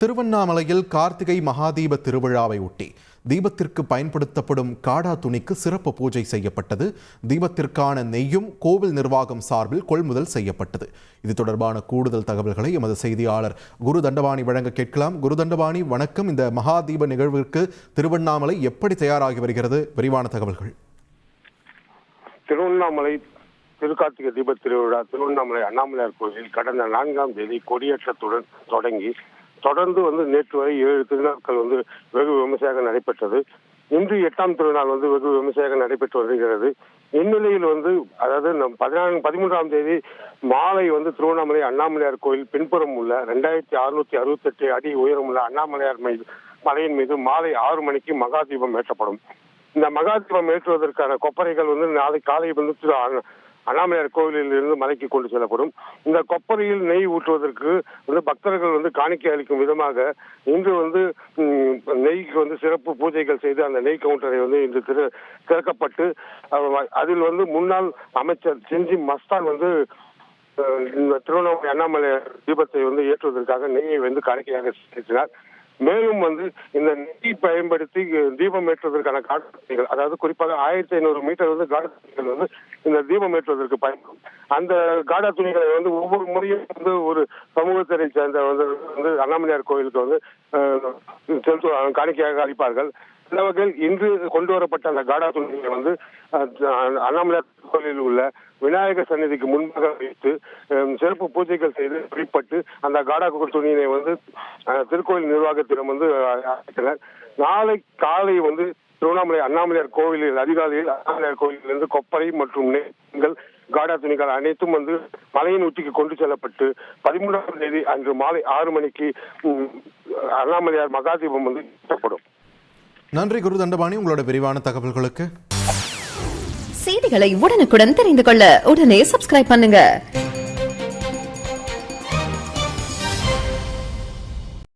திருவண்ணாமலையில் கார்த்திகை மகாதீப திருவிழாவை ஒட்டி தீபத்திற்கு பயன்படுத்தப்படும் காடா துணிக்கு சிறப்பு பூஜை செய்யப்பட்டது. தீபத்திற்கான நெய்யும் கோவில் நிர்வாகம் சார்பில் கொள்முதல் செய்யப்பட்டது. இது தொடர்பான கூடுதல் தகவல்களை எமது செய்தியாளர் குரு தண்டபாணி வழங்க கேட்கலாம். குரு தண்டபாணி, வணக்கம். இந்த மகாதீப நிகழ்விற்கு திருவண்ணாமலை எப்படி தயாராகி வருகிறது? விரிவான தகவல்கள். திருவண்ணாமலை திருக்கார்த்திகை தீப திருவிழா திருவண்ணாமலை அண்ணாமலையார் கோயிலில் கடந்த 4ஆம் தேதி கொடியேற்றத்துடன் தொடர்ந்து நேற்று வரை 7 திருநாட்கள் வெகு விமர்சையாக நடைபெற்றது. இன்று 8ஆம் திருநாள் வெகு விமர்சையாக நடைபெற்று வருகிறது. இந்நிலையில் அதாவது 13ஆம் தேதி மாலை திருவண்ணாமலை அண்ணாமலையார் கோயில் பின்புறம் உள்ள 2668 அடி உயரமுள்ள அண்ணாமலையார் மலையின் மீது மாலை 6 மணிக்கு மகாதீபம் ஏற்றப்படும். இந்த மகாதீபம் ஏற்றுவதற்கான கொப்பரைகள் நாளை காலை அண்ணாமலையார் கோவிலில் இருந்து மலைக்கு கொண்டு செல்லப்படும். இந்த கொப்பரையில் நெய் ஊற்றுவதற்கு பக்தர்கள் காணிக்கை அளிக்கும் விதமாக இன்று நெய்க்கு சிறப்பு பூஜைகள் செய்து அந்த நெய் கவுண்டரை இன்று திறக்கப்பட்டு அதில் முன்னாள் அமைச்சர் செஞ்சி மஸ்தான் திருவண்ணாமலை அண்ணாமலையார் தீபத்தை ஏற்றுவதற்காக நெய்யை காணிக்கையாக செலுத்தினார். மேலும் இந்த நெய் பயன்படுத்தி தீபம் ஏற்றுவதற்கான காட்டுகள், அதாவது குறிப்பாக 1500 மீட்டர் காடா துணிகள் இந்த தீபம் ஏற்றுவதற்கு பயன்படும். அந்த காடா துணிகளை ஒவ்வொரு முறையும் ஒரு சமூகத்தினை சேர்ந்த அண்ணாமலையார் கோயிலுக்கு காணிக்கையாக அளிப்பார்கள். இந்த வகையில் இன்று கொண்டு வரப்பட்ட அந்த காடா துணிகளை அண்ணாமலையார் கோயிலில் உள்ள விநாயகர் சன்னதிக்கு முன்பாக வைத்து சிறப்பு பூஜைகள் செய்து வழிபட்டு அந்த காடா துணியினை திருக்கோயில் நிர்வாகத்திடம் அழைத்தனர். நாளை காலை திருவண்ணாமலை அண்ணாமலையார் கோவிலில் அதிகாலையில் அண்ணாமலையார் கோயிலிருந்து கொப்பரை மற்றும் நெய்கள் காடா துணிகள் அனைத்தும் மலையின் உச்சிக்கு கொண்டு செல்லப்பட்டு 13ஆம் தேதி அன்று மாலை 6 மணிக்கு அண்ணாமலையார் மகாதீபம் ஏற்றப்படும். நன்றி குரு தண்டபாணி, உங்களோட விரிவான தகவல்களுக்கு. செய்திகளை உடனுக்குடன் தெரிந்து கொள்ள உடனே சப்ஸ்கிரைப் பண்ணுங்க.